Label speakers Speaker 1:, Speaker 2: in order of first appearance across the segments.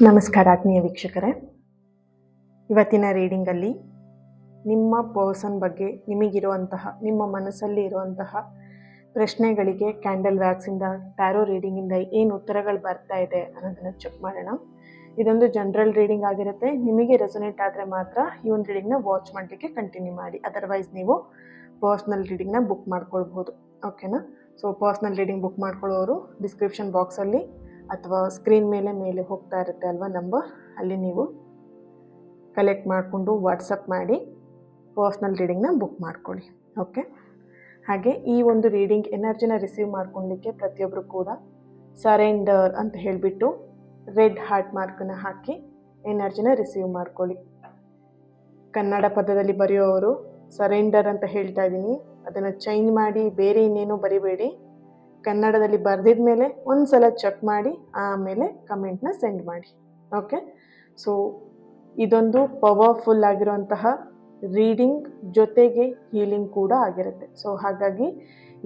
Speaker 1: ನಮಸ್ಕಾರ ಆತ್ಮೀಯ ವೀಕ್ಷಕರೇ, ಇವತ್ತಿನ ರೀಡಿಂಗಲ್ಲಿ ನಿಮ್ಮ ಪರ್ಸನ್ ಬಗ್ಗೆ ನಿಮಗಿರುವಂತಹ, ನಿಮ್ಮ ಮನಸ್ಸಲ್ಲಿ ಇರುವಂತಹ ಪ್ರಶ್ನೆಗಳಿಗೆ ಕ್ಯಾಂಡಲ್ ವ್ಯಾಕ್ಸಿಂದ, ಟ್ಯಾರೋ ರೀಡಿಂಗಿಂದ ಏನು ಉತ್ತರಗಳು ಬರ್ತಾ ಇದೆ ಅನ್ನೋದನ್ನು ಚೆಕ್ ಮಾಡೋಣ. ಇದೊಂದು ಜನರಲ್ ರೀಡಿಂಗ್ ಆಗಿರುತ್ತೆ. ನಿಮಗೆ ರೆಸೊನೇಟ್ ಆದರೆ ಮಾತ್ರ ಈ ಒಂದು ರೀಡಿಂಗ್ನ ವಾಚ್ ಮಾಡಲಿಕ್ಕೆ ಕಂಟಿನ್ಯೂ ಮಾಡಿ. ಅದರ್ವೈಸ್ ನೀವು ಪರ್ಸ್ನಲ್ ರೀಡಿಂಗ್ನ ಬುಕ್ ಮಾಡ್ಕೊಳ್ಬೋದು. ಓಕೆನಾ? ಸೊ ಪರ್ಸ್ನಲ್ ರೀಡಿಂಗ್ ಬುಕ್ ಮಾಡ್ಕೊಳ್ಳೋರು ಡಿಸ್ಕ್ರಿಪ್ಷನ್ ಬಾಕ್ಸಲ್ಲಿ ಅಥವಾ ಸ್ಕ್ರೀನ್ ಮೇಲೆ ಹೋಗ್ತಾ ಇರುತ್ತೆ ಅಲ್ವಾ ನಂಬರ್, ಅಲ್ಲಿ ನೀವು ಕಲೆಕ್ಟ್ ಮಾಡಿಕೊಂಡು ವಾಟ್ಸಪ್ ಮಾಡಿ ಪರ್ಸ್ನಲ್ ರೀಡಿಂಗ್ನ ಬುಕ್ ಮಾಡ್ಕೊಳ್ಳಿ. ಓಕೆ, ಹಾಗೆ ಈ ಒಂದು ರೀಡಿಂಗ್ ಎನರ್ಜಿನ ರಿಸೀವ್ ಮಾಡ್ಕೊಳ್ಳಿಕ್ಕೆ ಪ್ರತಿಯೊಬ್ಬರು ಕೂಡ ಸರೆಂಡರ್ ಅಂತ ಹೇಳಿಬಿಟ್ಟು ರೆಡ್ ಹಾರ್ಟ್ ಮಾರ್ಕನ್ನು ಹಾಕಿ ಎನರ್ಜಿನ ರಿಸೀವ್ ಮಾಡ್ಕೊಳ್ಳಿ. ಕನ್ನಡ ಪದದಲ್ಲಿ ಬರೆಯೋವರು ಸರೆಂಡರ್ ಅಂತ ಹೇಳ್ತಾ ಇದ್ದೀನಿ, ಅದನ್ನು ಚೇಂಜ್ ಮಾಡಿ ಬೇರೆ ಇನ್ನೇನು ಬರಿಬೇಡಿ. ಕನ್ನಡದಲ್ಲಿ ಬರೆದಿದ ಮೇಲೆ ಒಂದು ಸಲ ಚೆಕ್ ಮಾಡಿ ಆಮೇಲೆ ಕಮೆಂಟ್ನ ಸೆಂಡ್ ಮಾಡಿ. ಓಕೆ, ಸೊ ಇದೊಂದು ಪವರ್ಫುಲ್ ಆಗಿರುವಂತಹ ರೀಡಿಂಗ್ ಜೊತೆಗೆ ಹೀಲಿಂಗ್ ಕೂಡ ಆಗಿರುತ್ತೆ. ಸೊ ಹಾಗಾಗಿ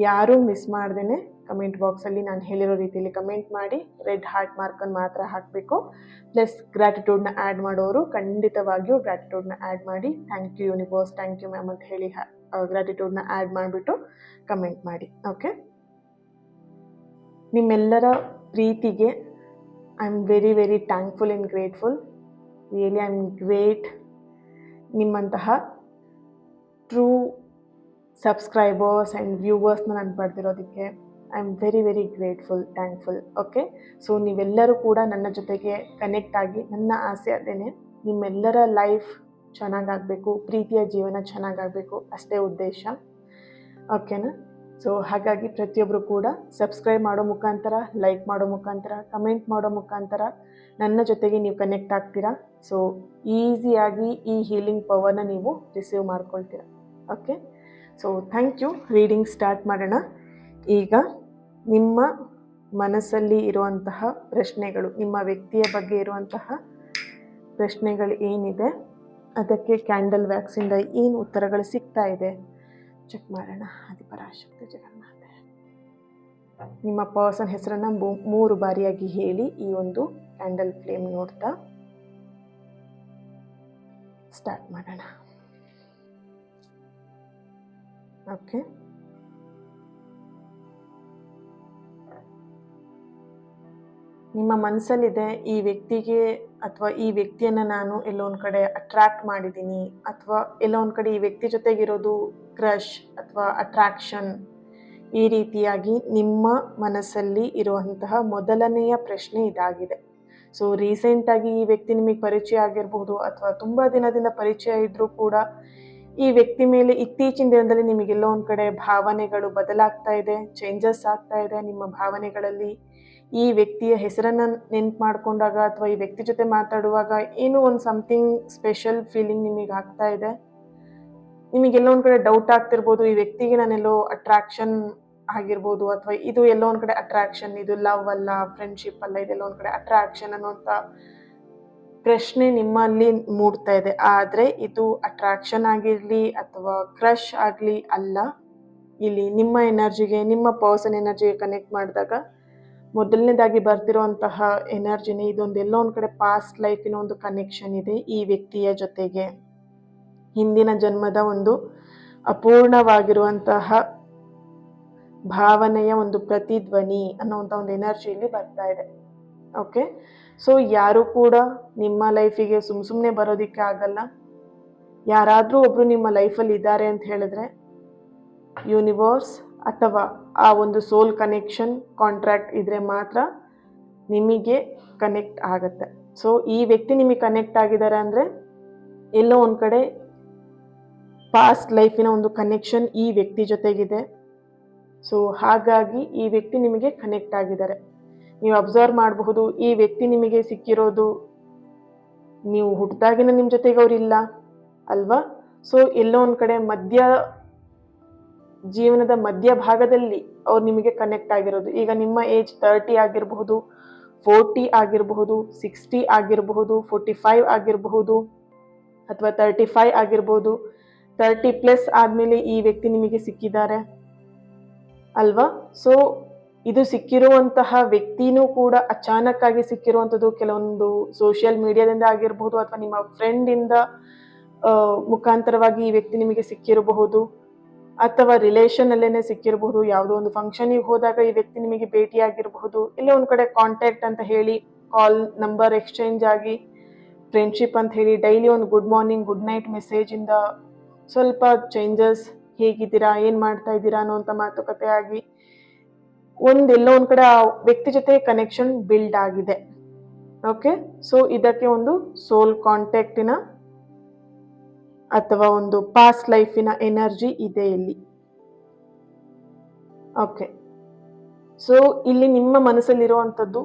Speaker 1: ಯಾರೂ ಮಿಸ್ ಮಾಡ್ದೇ ಕಮೆಂಟ್ ಬಾಕ್ಸಲ್ಲಿ ನಾನು ಹೇಳಿರೋ ರೀತಿಯಲ್ಲಿ ಕಮೆಂಟ್ ಮಾಡಿ ರೆಡ್ ಹಾರ್ಟ್ ಮಾರ್ಕನ್ನು ಮಾತ್ರ ಹಾಕಬೇಕು. ಪ್ಲಸ್ ಗ್ರ್ಯಾಟಿಟ್ಯೂಡ್ನ ಆ್ಯಡ್ ಮಾಡೋರು ಖಂಡಿತವಾಗಿಯೂ ಗ್ರ್ಯಾಟಿಟ್ಯೂಡ್ನ ಆ್ಯಡ್ ಮಾಡಿ. Thank you universe, thank you ma'am ಅಂತ ಹೇಳಿ ಗ್ರ್ಯಾಟಿಟ್ಯೂಡ್ನ ಆ್ಯಡ್ ಮಾಡಿಬಿಟ್ಟು ಕಮೆಂಟ್ ಮಾಡಿ. ಓಕೆ, ನಿಮ್ಮೆಲ್ಲರ ಪ್ರೀತಿಗೆ I am very very thankful and grateful. Really I am great. ನಿಮ್ಮಂತಹ ಟ್ರೂ ಸಬ್ಸ್ಕ್ರೈಬರ್ಸ್ ಆ್ಯಂಡ್ ವ್ಯೂವರ್ಸ್ನ ನಾನು ಪಡೆದಿರೋದಕ್ಕೆ I am very very grateful, thankful. Okay, so ನೀವೆಲ್ಲರೂ ಕೂಡ ನನ್ನ ಜೊತೆಗೆ ಕನೆಕ್ಟ್ ಆಗಿ, ನನ್ನ ಆಸೆ ಅದೇನೆ, ನಿಮ್ಮೆಲ್ಲರ ಲೈಫ್ ಚೆನ್ನಾಗಾಗಬೇಕು, ಪ್ರೀತಿಯ ಜೀವನ ಚೆನ್ನಾಗಾಗಬೇಕು, ಅಷ್ಟೇ ಉದ್ದೇಶ. ಓಕೆನಾ? ಸೊ ಹಾಗಾಗಿ ಪ್ರತಿಯೊಬ್ಬರು ಕೂಡ ಸಬ್ಸ್ಕ್ರೈಬ್ ಮಾಡೋ ಮುಖಾಂತರ, ಲೈಕ್ ಮಾಡೋ ಮುಖಾಂತರ, ಕಮೆಂಟ್ ಮಾಡೋ ಮುಖಾಂತರ ನನ್ನ ಜೊತೆಗೆ ನೀವು ಕನೆಕ್ಟ್ ಆಗ್ತೀರಾ. ಸೊ ಈಸಿಯಾಗಿ ಈ ಹೀಲಿಂಗ್ ಪವರ್ನ ನೀವು ರಿಸೀವ್ ಮಾಡ್ಕೊಳ್ತೀರಾ. Okay, so thank you. Reading start ಮಾಡೋಣ. ಈಗ ನಿಮ್ಮ ಮನಸ್ಸಲ್ಲಿ ಇರುವಂತಹ ಪ್ರಶ್ನೆಗಳು, ನಿಮ್ಮ ವ್ಯಕ್ತಿಯ ಬಗ್ಗೆ ಇರುವಂತಹ ಪ್ರಶ್ನೆಗಳು ಏನಿದೆ ಅದಕ್ಕೆ ಕ್ಯಾಂಡಲ್ ವ್ಯಾಕ್ಸಿಂದ ಏನು ಉತ್ತರಗಳು ಸಿಗ್ತಾ ಇದೆ ಚೆಕ್ ಮಾಡೋಣ. ಆದಿಪರಾಶಕ್ತಿ ಜಗನ್ಮಾತೆ, ನಿಮ್ಮ ಪರ್ಸನ್ ಹೆಸರನ್ನು 3 ಬಾರಿಯಾಗಿ ಹೇಳಿ ಈ ಒಂದು ಕ್ಯಾಂಡಲ್ ಫ್ಲೇಮ್ ನೋಡ್ತಾ ಸ್ಟಾರ್ಟ್ ಮಾಡೋಣ. ಓಕೆ, ನಿಮ್ಮ ಮನಸ್ಸಲ್ಲಿದೆ ಈ ವ್ಯಕ್ತಿಗೆ ಅಥವಾ ಈ ವ್ಯಕ್ತಿಯನ್ನು ನಾನು ಎಲ್ಲೋ ಒಂದು ಕಡೆ ಅಟ್ರ್ಯಾಕ್ಟ್ ಮಾಡಿದ್ದೀನಿ, ಅಥವಾ ಎಲ್ಲೋ ಒಂದು ಕಡೆ ಈ ವ್ಯಕ್ತಿ ಜೊತೆಗಿರೋದು ಕ್ರಶ್ ಅಥವಾ ಅಟ್ರಾಕ್ಷನ್. ಈ ರೀತಿಯಾಗಿ ನಿಮ್ಮ ಮನಸ್ಸಲ್ಲಿ ಇರುವಂತಹ ಮೊದಲನೆಯ ಪ್ರಶ್ನೆ ಇದಾಗಿದೆ. ಸೊ ರೀಸೆಂಟಾಗಿ ಈ ವ್ಯಕ್ತಿ ನಿಮಗೆ ಪರಿಚಯ ಆಗಿರಬಹುದು, ಅಥವಾ ತುಂಬ ದಿನದಿಂದ ಪರಿಚಯ ಇದ್ದರೂ ಕೂಡ ಈ ವ್ಯಕ್ತಿ ಮೇಲೆ ಇತ್ತೀಚಿನ ದಿನದಲ್ಲಿ ನಿಮಗೆಲ್ಲೋ ಒಂದು ಕಡೆ ಭಾವನೆಗಳು ಬದಲಾಗ್ತಾ ಇದೆ, ಚೇಂಜಸ್ ಆಗ್ತಾ ಇದೆ. ನಿಮ್ಮ ಭಾವನೆಗಳಲ್ಲಿ ಈ ವ್ಯಕ್ತಿಯ ಹೆಸರನ್ನು ನೆನ್ಪು ಮಾಡಿಕೊಂಡಾಗ ಅಥವಾ ಈ ವ್ಯಕ್ತಿ ಜೊತೆ ಮಾತಾಡುವಾಗ ಏನೋ ಒಂದು ಸಮಥಿಂಗ್ ಸ್ಪೆಷಲ್ ಫೀಲಿಂಗ್ ನಿಮಗೆ ಆಗ್ತಾ ಇದೆ. ನಿಮಗೆಲ್ಲೋ ಒಂದು ಕಡೆ ಡೌಟ್ ಆಗ್ತಿರ್ಬೋದು, ಈ ವ್ಯಕ್ತಿಗೆ ನಾನೆಲ್ಲೋ ಅಟ್ರಾಕ್ಷನ್ ಆಗಿರ್ಬೋದು, ಅಥವಾ ಇದು ಎಲ್ಲೋ ಒಂದು ಕಡೆ ಅಟ್ರಾಕ್ಷನ್, ಇದು ಲವ್ ಅಲ್ಲ, ಫ್ರೆಂಡ್ಶಿಪ್ ಅಲ್ಲ, ಇದೆಲ್ಲೋ ಒಂದು ಕಡೆ ಅಟ್ರಾಕ್ಷನ್ ಅನ್ನೋಂಥ ಪ್ರಶ್ನೆ ನಿಮ್ಮಲ್ಲಿ ಮೂಡ್ತಾ ಇದೆ. ಆದರೆ ಇದು ಅಟ್ರಾಕ್ಷನ್ ಆಗಿರಲಿ ಅಥವಾ ಕ್ರಶ್ ಆಗಲಿ ಅಲ್ಲ. ಇಲ್ಲಿ ನಿಮ್ಮ ಎನರ್ಜಿಗೆ, ನಿಮ್ಮ ಪರ್ಸನ್ ಎನರ್ಜಿಗೆ ಕನೆಕ್ಟ್ ಮಾಡಿದಾಗ ಮೊದಲನೇದಾಗಿ ಬರ್ತಿರೋಂತಹ ಎನರ್ಜಿನೇ ಇದೊಂದೆಲ್ಲೋ ಒಂದು ಕಡೆ ಪಾಸ್ಟ್ ಲೈಫಿನ ಒಂದು ಕನೆಕ್ಷನ್ ಇದೆ ಈ ವ್ಯಕ್ತಿಯ ಜೊತೆಗೆ. ಹಿಂದಿನ ಜನ್ಮದ ಒಂದು ಅಪೂರ್ಣವಾಗಿರುವಂತಹ ಭಾವನೆಯ ಒಂದು ಪ್ರತಿಧ್ವನಿ ಅನ್ನೋಂಥ ಒಂದು ಎನರ್ಜಿ ಇಲ್ಲಿ ಬರ್ತಾ ಇದೆ. ಓಕೆ, ಸೊ ಯಾರು ಕೂಡ ನಿಮ್ಮ ಲೈಫಿಗೆ ಸುಮ್ಮನೆ ಬರೋದಕ್ಕೆ ಆಗಲ್ಲ. ಯಾರಾದರೂ ಒಬ್ರು ನಿಮ್ಮ ಲೈಫಲ್ಲಿ ಇದ್ದಾರೆ ಅಂತ ಹೇಳಿದ್ರೆ ಯೂನಿವರ್ಸ್ ಅಥವಾ ಆ ಒಂದು ಸೋಲ್ ಕನೆಕ್ಷನ್ ಕಾಂಟ್ರಾಕ್ಟ್ ಇದ್ರೆ ಮಾತ್ರ ನಿಮಗೆ ಕನೆಕ್ಟ್ ಆಗುತ್ತೆ. ಸೊ ಈ ವ್ಯಕ್ತಿ ನಿಮಗೆ ಕನೆಕ್ಟ್ ಆಗಿದ್ದಾರೆ ಅಂದರೆ ಎಲ್ಲೋ ಒಂದು ಕಡೆ ಪಾಸ್ಟ್ ಲೈಫಿನ ಒಂದು ಕನೆಕ್ಷನ್ ಈ ವ್ಯಕ್ತಿ ಜೊತೆಗಿದೆ. ಸೊ ಹಾಗಾಗಿ ಈ ವ್ಯಕ್ತಿ ನಿಮಗೆ ಕನೆಕ್ಟ್ ಆಗಿದ್ದಾರೆ. ನೀವು ಅಬ್ಸರ್ವ್ ಮಾಡಬಹುದು, ಈ ವ್ಯಕ್ತಿ ನಿಮಗೆ ಸಿಕ್ಕಿರೋದು ನೀವು ಹುಟ್ಟಿದಾಗಿನ ನಿಮ್ಮ ಜೊತೆಗೆ ಅವರಿಲ್ಲ ಅಲ್ವಾ. ಸೊ ಎಲ್ಲೋ ಒಂದು ಕಡೆ ಜೀವನದ ಮಧ್ಯ ಭಾಗದಲ್ಲಿ ಅವ್ರು ನಿಮಗೆ ಕನೆಕ್ಟ್ ಆಗಿರೋದು. ಈಗ ನಿಮ್ಮ ಏಜ್ 30 ಆಗಿರಬಹುದು, 40 ಆಗಿರಬಹುದು, 60 ಆಗಿರಬಹುದು, 45 ಆಗಿರಬಹುದು, ಅಥವಾ 35 ಆಗಿರ್ಬೋದು. 30+ ಆದಮೇಲೆ ಈ ವ್ಯಕ್ತಿ ನಿಮಗೆ ಸಿಕ್ಕಿದ್ದಾರೆ ಅಲ್ವಾ. ಸೊ ಇದು ಸಿಕ್ಕಿರುವಂತಹ ವ್ಯಕ್ತಿನೂ ಕೂಡ ಅಚಾನಕ್ ಆಗಿ ಸಿಕ್ಕಿರುವಂಥದ್ದು, ಕೆಲವೊಂದು ಸೋಷಿಯಲ್ ಮೀಡಿಯಾದಿಂದ ಆಗಿರಬಹುದು ಅಥವಾ ನಿಮ್ಮ ಫ್ರೆಂಡಿಂದ ಮುಖಾಂತರವಾಗಿ ಈ ವ್ಯಕ್ತಿ ನಿಮಗೆ ಸಿಕ್ಕಿರಬಹುದು, ಅಥವಾ ರಿಲೇಷನ್ ಅಲ್ಲೇನೆ ಸಿಕ್ಕಿರಬಹುದು. ಯಾವುದೋ ಒಂದು ಫಂಕ್ಷನಿಗೆ ಹೋದಾಗ ಈ ವ್ಯಕ್ತಿ ನಿಮಗೆ ಭೇಟಿಯಾಗಿರಬಹುದು. ಇಲ್ಲ ಒಂದ್ ಕಡೆ ಕಾಂಟ್ಯಾಕ್ಟ್ ಅಂತ ಹೇಳಿ ಕಾಲ್ ನಂಬರ್ ಎಕ್ಸ್ಚೇಂಜ್ ಆಗಿ ಫ್ರೆಂಡ್ಶಿಪ್ ಅಂತ ಹೇಳಿ ಡೈಲಿ ಒಂದು good morning good night message ಇಂದ ಸ್ವಲ್ಪ ಚೇಂಜಸ್, ಹೇಗಿದ್ದೀರಾ, ಏನ್ ಮಾಡ್ತಾ ಇದ್ದೀರಾ ಅನ್ನೋಂಥ ಮಾತುಕತೆ ಆಗಿ ಎಲ್ಲೋ ಒಂದ್ ಕಡೆ ಆ ವ್ಯಕ್ತಿ ಜೊತೆ ಕನೆಕ್ಷನ್ ಬಿಲ್ಡ್ ಆಗಿದೆ. ಓಕೆ, ಸೊ ಇದಕ್ಕೆ ಒಂದು ಸೋಲ್ ಕಾಂಟ್ಯಾಕ್ಟಿನ ಅಥವಾ ಒಂದು ಪಾಸ್ಟ್ ಲೈಫಿನ ಎನರ್ಜಿ ಇದೆ ಇಲ್ಲಿ. ಓಕೆ, ಸೊ ಇಲ್ಲಿ ನಿಮ್ಮ ಮನಸ್ಸಲ್ಲಿರುವಂಥದ್ದು,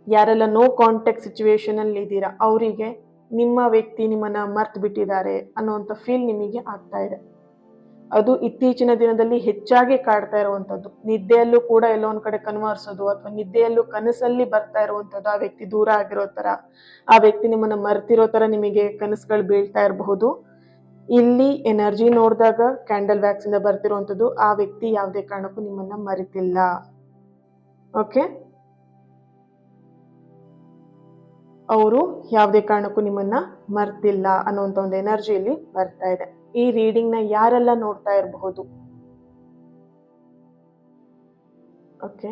Speaker 1: ಯಾರೆಲ್ಲ ನೋ ಕಾಂಟ್ಯಾಕ್ಟ್ ಸಿಚುವೇಶನ್ ಅಲ್ಲಿ ಇದ್ದೀರಾ ಅವರಿಗೆ ನಿಮ್ಮ ವ್ಯಕ್ತಿ ನಿಮ್ಮನ್ನ ಮರ್ತು ಬಿಟ್ಟಿದ್ದಾರೆ ಅನ್ನುವಂಥ ಫೀಲ್ ನಿಮಗೆ ಆಗ್ತಾ ಇದೆ. ಅದು ಇತ್ತೀಚಿನ ದಿನದಲ್ಲಿ ಹೆಚ್ಚಾಗಿ ಕಾಡ್ತಾ ಇರುವಂಥದ್ದು. ನಿದ್ದೆಯಲ್ಲೂ ಕೂಡ ಎಲ್ಲೋ ಒಂದ್ ಕಡೆ ಕನ್ವರ್ಸೋದು ಅಥವಾ ನಿದ್ದೆಯಲ್ಲೂ ಕನಸಲ್ಲಿ ಬರ್ತಾ ಇರುವಂಥದ್ದು, ಆ ವ್ಯಕ್ತಿ ದೂರ ಆಗಿರೋ ತರ, ಆ ವ್ಯಕ್ತಿ ನಿಮ್ಮನ್ನ ಮರ್ತಿರೋ ತರ ನಿಮಗೆ ಕನಸುಗಳು ಬೀಳ್ತಾ ಇರಬಹುದು. ಇಲ್ಲಿ ಎನರ್ಜಿ ನೋಡಿದಾಗ ಕ್ಯಾಂಡಲ್ ವ್ಯಾಕ್ಸ್ ಇಂದ ಬರ್ತಿರುವಂಥದ್ದು, ಆ ವ್ಯಕ್ತಿ ಯಾವುದೇ ಕಾರಣಕ್ಕೂ ನಿಮ್ಮನ್ನ ಮರಿತಿಲ್ಲ. ಓಕೆ, ಅವರು ಯಾವುದೇ ಕಾರಣಕ್ಕೂ ನಿಮ್ಮನ್ನ ಮರ್ತಿಲ್ಲ ಅನ್ನುವಂಥ ಒಂದು ಎನರ್ಜಿಯಲ್ಲಿ ಬರ್ತಾ ಇದೆ. ಈ ರೀಡಿಂಗ್ ನ ಯಾರೆಲ್ಲ ನೋಡ್ತಾ ಇರಬಹುದು? Okay,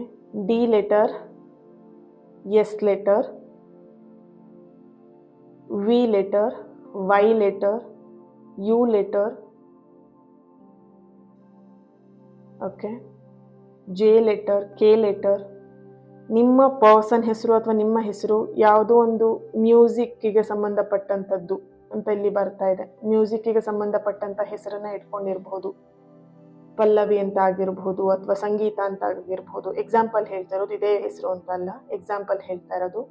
Speaker 1: D letter, S letter, V letter, Y letter, U letter, okay, J letter, K letter. ನಿಮ್ಮ ಪರ್ಸನ್ ಹೆಸರು ಅಥವಾ ನಿಮ್ಮ ಹೆಸರು ಯಾವುದೋ ಒಂದು ಮ್ಯೂಸಿಕ್ಕಿಗೆ ಸಂಬಂಧಪಟ್ಟಂಥದ್ದು ಅಂತ ಇಲ್ಲಿ ಬರ್ತಾ ಇದೆ. ಮ್ಯೂಸಿಕ್ಕಿಗೆ ಸಂಬಂಧಪಟ್ಟಂತ ಹೆಸರನ್ನ ಇಟ್ಕೊಂಡಿರ್ಬಹುದು. ಪಲ್ಲವಿ ಅಂತ ಆಗಿರಬಹುದು ಅಥವಾ ಸಂಗೀತ ಅಂತ ಆಗಿರಬಹುದು. ಎಕ್ಸಾಂಪಲ್ ಹೇಳ್ತಾ ಇರೋದು, ಇದೇ ಹೆಸರು ಅಂತ ಅಲ್ಲ, ಎಕ್ಸಾಂಪಲ್ ಹೇಳ್ತಾ ಇರೋದು.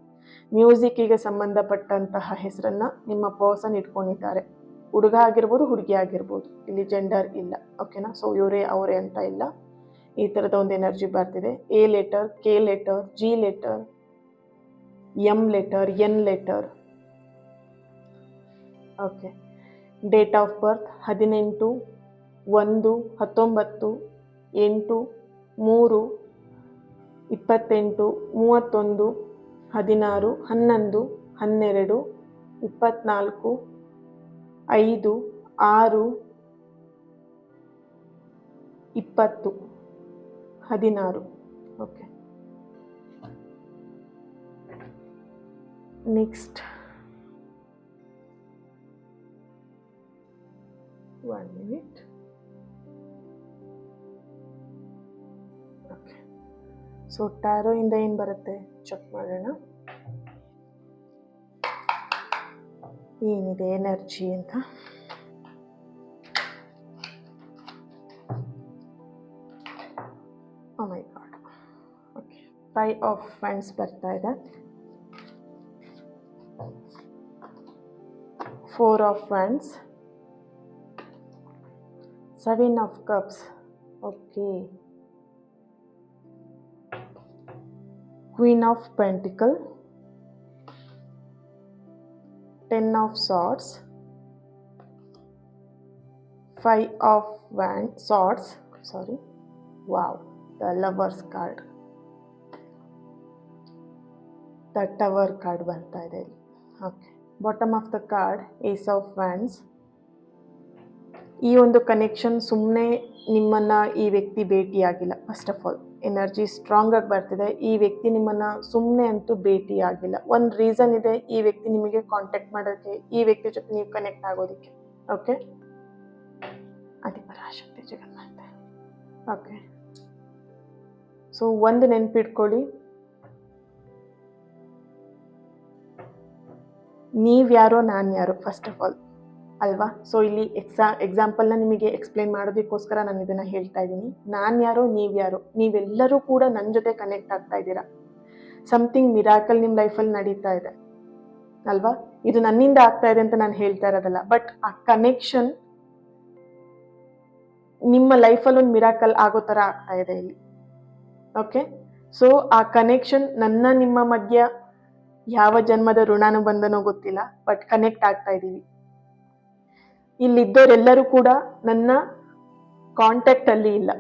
Speaker 1: ಮ್ಯೂಸಿಕ್ಕಿಗೆ ಸಂಬಂಧಪಟ್ಟಂತಹ ಹೆಸರನ್ನ ನಿಮ್ಮ ಪರ್ಸನ್ ಇಟ್ಕೊಂಡಿದ್ದಾರೆ. ಹುಡುಗ ಆಗಿರ್ಬೋದು, ಹುಡುಗಿ ಆಗಿರ್ಬೋದು, ಇಲ್ಲಿ ಜೆಂಡರ್ ಇಲ್ಲ. ಓಕೆನಾ? ಸೊ ಇವರೇ ಅವರೇ ಅಂತ ಇಲ್ಲ, ಈ ತರದ ಒಂದು ಎನರ್ಜಿ ಬರ್ತಿದೆ. A letter, K letter, G letter, M letter, N letter. Okay, date of birth 18, 31, 28, 31, 11, 12, 16, okay, next 1 minute. Okay, so tarot ಇಂದ ಏನು ಬರುತ್ತೆ ಚೆಕ್ ಮಾಡೋಣ, ಏನಿದೆ ಎನರ್ಜಿ ಅಂತ. Oh my God. Okay, 5 of wands ಬರ್ತಾ ಇದೆ, 4 of wands, 7 of cups. Okay, Queen of Pentacle, 10 of Swords, 5 of Swords. Sorry, wow, the Lover's card, the Tower card ಬರ್ತಾ ಇದೆ. Okay, bottom of the card, Ace of Wands. ಈ ಒಂದು connection ಸುಮ್ಮನೆ ನಿಮ್ಮನ್ನ ಈ ವ್ಯಕ್ತಿ ಭೇಟಿಯಾಗಿಲ್ಲ. First of all energy strong ಆಗಿ ಬರ್ತಿದೆ. ಈ ವ್ಯಕ್ತಿ ನಿಮ್ಮನ್ನ ಸುಮ್ಮನೆ ಅಂತೂ ಭೇಟಿ ಆಗಿಲ್ಲ. ಒಂದು ರೀಸನ್ ಇದೆ ಈ ವ್ಯಕ್ತಿ ನಿಮಗೆ ಕಾಂಟ್ಯಾಕ್ಟ್ ಮಾಡೋದಕ್ಕೆ, ಈ ವ್ಯಕ್ತಿ ಜೊತೆ ನೀವು ಕನೆಕ್ಟ್ ಆಗೋದಕ್ಕೆ. ಓಕೆ, ಅಧಿಪರಾಶಕ್ತಿ ಜಗನ್ಮಾತೆ. ಓಕೆ, ಸೊ ಒಂದು ನೆನ್ಪಿಟ್ಕೊಳ್ಳಿ, ನೀವ್ಯಾರೋ ನಾನು ಯಾರೋ ಫಸ್ಟ್ ಆಫ್ ಆಲ್ ಅಲ್ವಾ. ಸೊ ಇಲ್ಲಿ ಎಕ್ಸಾಂಪಲ್ನ ನಿಮಗೆ ಎಕ್ಸ್ಪ್ಲೇನ್ ಮಾಡೋದಕ್ಕೋಸ್ಕರ ನಾನು ಇದನ್ನ ಹೇಳ್ತಾ ಇದ್ದೀನಿ. ನಾನು ಯಾರೋ, ನೀವ್ಯಾರೋ, ನೀವೆಲ್ಲರೂ ಕೂಡ ನನ್ನ ಜೊತೆ ಕನೆಕ್ಟ್ ಆಗ್ತಾ ಇದ್ದೀರಾ. ಸಮಥಿಂಗ್ ಮಿರಾಕಲ್ ನಿಮ್ಮ ಲೈಫಲ್ಲಿ ನಡೀತಾ ಇದೆ ಅಲ್ವಾ. ಇದು ನನ್ನಿಂದ ಆಗ್ತಾ ಇದೆ ಅಂತ ನಾನು ಹೇಳ್ತಾ ಇರೋದಲ್ಲ, ಬಟ್ ಆ ಕನೆಕ್ಷನ್ ನಿಮ್ಮ ಲೈಫಲ್ಲಿ ಒಂದು ಮಿರಾಕಲ್ ಆಗೋ ಥರ ಆಗ್ತಾ ಇದೆ ಇಲ್ಲಿ. ಓಕೆ, ಸೊ ಆ ಕನೆಕ್ಷನ್ ನನ್ನ ನಿಮ್ಮ ಮಧ್ಯ ಯಾವ ಜನ್ಮದ ಋಣಾನು ಬಂದನೋ ಗೊತ್ತಿಲ್ಲ, ಬಟ್ ಕನೆಕ್ಟ್ ಆಗ್ತಾ ಇದ್ದೀವಿ. ಇಲ್ಲಿದ್ದವರೆಲ್ಲರೂ ಕೂಡ ನನ್ನ ಕಾಂಟ್ಯಾಕ್ಟ್ ಅಲ್ಲಿ ಇಲ್ಲ.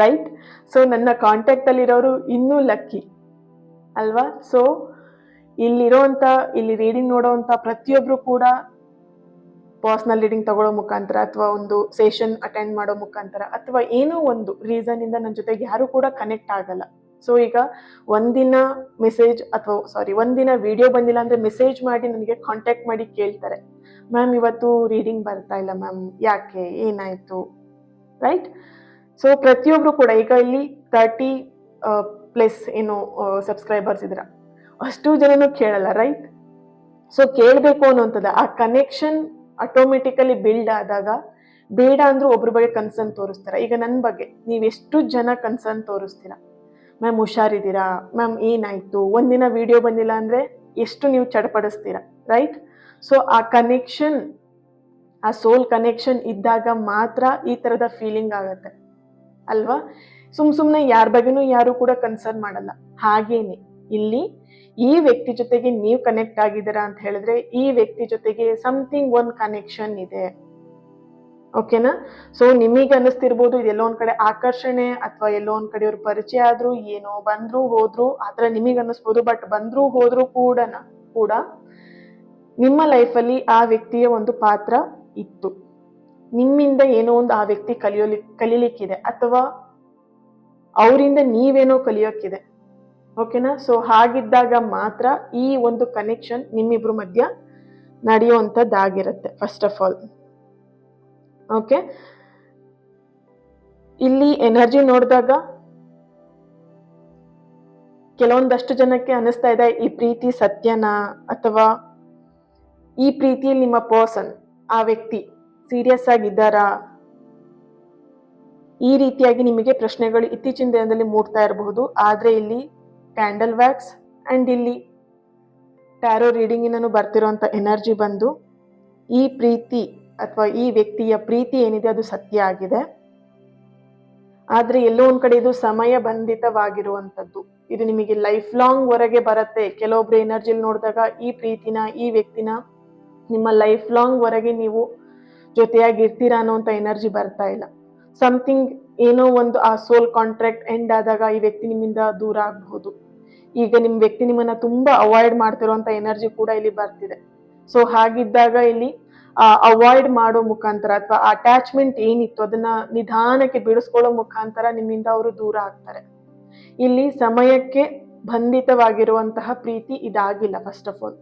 Speaker 1: ರೈಟ್. ಸೊ ನನ್ನ ಕಾಂಟ್ಯಾಕ್ಟಲ್ಲಿರೋರು ಇನ್ನೂ ಲಕ್ಕಿ ಅಲ್ವಾ. ಸೊ ಇಲ್ಲಿ ರೀಡಿಂಗ್ ನೋಡೋವಂಥ ಪ್ರತಿಯೊಬ್ಬರು ಕೂಡ ಪರ್ಸ್ನಲ್ ರೀಡಿಂಗ್ ತಗೊಳ್ಳೋ ಮುಖಾಂತರ ಅಥವಾ ಒಂದು ಸೆಷನ್ ಅಟೆಂಡ್ ಮಾಡೋ ಮುಖಾಂತರ ಅಥವಾ ಏನೋ ಒಂದು ರೀಸನ್ ಇಂದ ನನ್ನ ಜೊತೆಗೆ ಯಾರು ಕೂಡ ಕನೆಕ್ಟ್ ಆಗಲ್ಲ. ಸೊ ಈಗ ಒಂದಿನ ಮೆಸೇಜ್ ಅಥವಾ ಒಂದಿನ ವಿಡಿಯೋ ಬಂದಿಲ್ಲ ಅಂದ್ರೆ ಮೆಸೇಜ್ ಮಾಡಿ ನನಗೆ ಕಾಂಟ್ಯಾಕ್ಟ್ ಮಾಡಿ ಕೇಳ್ತಾರೆ, ಮ್ಯಾಮ್ ಇವತ್ತು ರೀಡಿಂಗ್ ಬರ್ತಾ ಇಲ್ಲ ಮ್ಯಾಮ್, ಯಾಕೆ, ಏನಾಯ್ತು, ರೈಟ್. ಸೊ ಪ್ರತಿಯೊಬ್ರು ಕೂಡ ಈಗ ಇಲ್ಲಿ 30+ ಏನು ಸಬ್ಸ್ಕ್ರೈಬರ್ಸ್ ಇದ್ರ, ಅಷ್ಟು ಜನನು ಕೇಳಲ್ಲ, ರೈಟ್. ಸೊ ಕೇಳಬೇಕು ಅನ್ನೋಂಥದ್ದು ಆ ಕನೆಕ್ಷನ್ ಆಟೋಮೆಟಿಕಲಿ ಬಿಲ್ಡ್ ಆದಾಗ ಬೇಡ ಅಂದ್ರೂ ಒಬ್ರ ಬಗ್ಗೆ ಕನ್ಸರ್ನ್ ತೋರಿಸ್ತೀರಾ. ಈಗ ನನ್ನ ಬಗ್ಗೆ ನೀವೆಷ್ಟು ಜನ ಕನ್ಸರ್ನ್ ತೋರಿಸ್ತೀರಾ, ಮ್ಯಾಮ್ ಹುಷಾರಿದ್ದೀರಾ, ಮ್ಯಾಮ್ ಏನಾಯ್ತು, ಒಂದಿನ ವಿಡಿಯೋ ಬಂದಿಲ್ಲ ಅಂದ್ರೆ ಎಷ್ಟು ನೀವು ಚಡಪಡಿಸ್ತೀರಾ, ರೈಟ್. ಸೊ ಆ ಕನೆಕ್ಷನ್, ಆ ಸೋಲ್ ಕನೆಕ್ಷನ್ ಇದ್ದಾಗ ಮಾತ್ರ ಈ ತರದ ಫೀಲಿಂಗ್ ಆಗತ್ತೆ ಅಲ್ವಾ. ಸುಮ್ನೆ ಯಾರ ಬಗ್ಗೆನೂ ಯಾರು ಕೂಡ ಕನ್ಸರ್ನ್ ಮಾಡಲ್ಲ. ಹಾಗೇನೆ ಇಲ್ಲಿ ಈ ವ್ಯಕ್ತಿ ಜೊತೆಗೆ ನೀವು ಕನೆಕ್ಟ್ ಆಗಿದ್ದೀರಾ ಅಂತ ಹೇಳಿದ್ರೆ ಈ ವ್ಯಕ್ತಿ ಜೊತೆಗೆ ಸಮಥಿಂಗ್ ಒಂದು ಕನೆಕ್ಷನ್ ಇದೆ, ಓಕೆನಾ. ಸೊ ನಿಮಗೆ ಅನ್ನಿಸ್ತಿರ್ಬೋದು ಇದೆಲ್ಲೋ ಒಂದ್ ಕಡೆ ಆಕರ್ಷಣೆ ಅಥವಾ ಎಲ್ಲೋ ಒಂದ್ ಕಡೆ ಅವ್ರ ಪರಿಚಯ ಆದ್ರೂ ಏನೋ ಬಂದ್ರು ಹೋದ್ರು ಆತರ ನಿಮಗೆ ಅನ್ನಿಸ್ಬೋದು. ಬಟ್ ಬಂದ್ರು ಹೋದ್ರು ಕೂಡ ನಿಮ್ಮ ಲೈಫಲ್ಲಿ ಆ ವ್ಯಕ್ತಿಯ ಒಂದು ಪಾತ್ರ ಇತ್ತು. ನಿಮ್ಮಿಂದ ಏನೋ ಒಂದು ಆ ವ್ಯಕ್ತಿ ಕಲೀಲಿಕ್ಕಿದೆ ಅಥವಾ ಅವರಿಂದ ನೀವೇನೋ ಕಲಿಯೋಕ್ಕಿದೆ, ಓಕೆನಾ. ಸೊ ಹಾಗಿದ್ದಾಗ ಮಾತ್ರ ಈ ಒಂದು ಕನೆಕ್ಷನ್ ನಿಮ್ಮಿಬ್ರು ಮಧ್ಯ ನಡೆಯುವಂಥದ್ದಾಗಿರುತ್ತೆ ಫಸ್ಟ್ ಆಫ್ ಆಲ್, ಓಕೆ. ಇಲ್ಲಿ ಎನರ್ಜಿ ನೋಡಿದಾಗ ಕೆಲವೊಂದಷ್ಟು ಜನಕ್ಕೆ ಅನಿಸ್ತಾ ಇದೆ ಈ ಪ್ರೀತಿ ಸತ್ಯನಾ, ಅಥವಾ ಈ ಪ್ರೀತಿಯಲ್ಲಿ ನಿಮ್ಮ ಪರ್ಸನ್, ಆ ವ್ಯಕ್ತಿ ಸೀರಿಯಸ್ ಆಗಿದ್ದಾರಾ, ಈ ರೀತಿಯಾಗಿ ನಿಮಗೆ ಪ್ರಶ್ನೆಗಳು ಇತ್ತೀಚಿನ ದಿನದಲ್ಲಿ ಮೂಡ್ತಾ ಇರಬಹುದು. ಆದ್ರೆ ಇಲ್ಲಿ ಕ್ಯಾಂಡಲ್ ವ್ಯಾಕ್ಸ್ ಅಂಡ್ ಇಲ್ಲಿ ಟ್ಯಾರೋ ರೀಡಿಂಗಿನೂ ಬರ್ತಿರೋಂಥ ಎನರ್ಜಿ ಬಂದು ಈ ಪ್ರೀತಿ ಅಥವಾ ಈ ವ್ಯಕ್ತಿಯ ಪ್ರೀತಿ ಏನಿದೆ ಅದು ಸತ್ಯ ಆಗಿದೆ. ಆದ್ರೆ ಎಲ್ಲೋ ಒಂದ್ ಕಡೆ ಇದು ಸಮಯ ಬಂಧಿತವಾಗಿರುವಂಥದ್ದು. ಇದು ನಿಮಗೆ ಲೈಫ್ ಲಾಂಗ್ ವರೆಗೆ ಬರುತ್ತೆ. ಕೆಲವೊಬ್ರು ಎನರ್ಜಿಲಿ ನೋಡಿದಾಗ ಈ ಪ್ರೀತಿನ, ಈ ವ್ಯಕ್ತಿನ ನಿಮ್ಮ ಲೈಫ್ ಲಾಂಗ್ ವರೆಗೆ ನೀವು ಜೊತೆಯಾಗಿರ್ತೀರಾ ಅನ್ನೋಂಥ ಎನರ್ಜಿ ಬರ್ತಾ ಇಲ್ಲ. ಸಮಥಿಂಗ್ ಏನೋ ಒಂದು ಆ ಸೋಲ್ ಕಾಂಟ್ರಾಕ್ಟ್ ಎಂಡ್ ಆದಾಗ ಈ ವ್ಯಕ್ತಿ ನಿಮ್ಮಿಂದ ದೂರ ಆಗಬಹುದು. ಈಗ ನಿಮ್ ವ್ಯಕ್ತಿ ನಿಮ್ಮನ್ನ ತುಂಬಾ ಅವಾಯ್ಡ್ ಮಾಡ್ತಿರೋಂಥ ಎನರ್ಜಿ ಕೂಡ ಇಲ್ಲಿ ಬರ್ತಿದೆ. ಸೊ ಹಾಗಿದ್ದಾಗ ಇಲ್ಲಿ ಅವಾಯ್ಡ್ ಮಾಡೋ ಮುಖಾಂತರ ಅಥವಾ ಅಟ್ಯಾಚ್ಮೆಂಟ್ ಏನಿತ್ತು ಅದನ್ನ ನಿಧಾನಕ್ಕೆ ಬಿಡಿಸ್ಕೊಳ್ಳೋ ಮುಖಾಂತರ ನಿಮ್ಮಿಂದ ಅವರು ದೂರ ಆಗ್ತಾರೆ. ಇಲ್ಲಿ ಸಮಯಕ್ಕೆ ಬಂಧಿತವಾಗಿರುವಂತಹ ಪ್ರೀತಿ ಇದಾಗಿಲ್ಲ ಫಸ್ಟ್ ಆಫ್ ಆಲ್.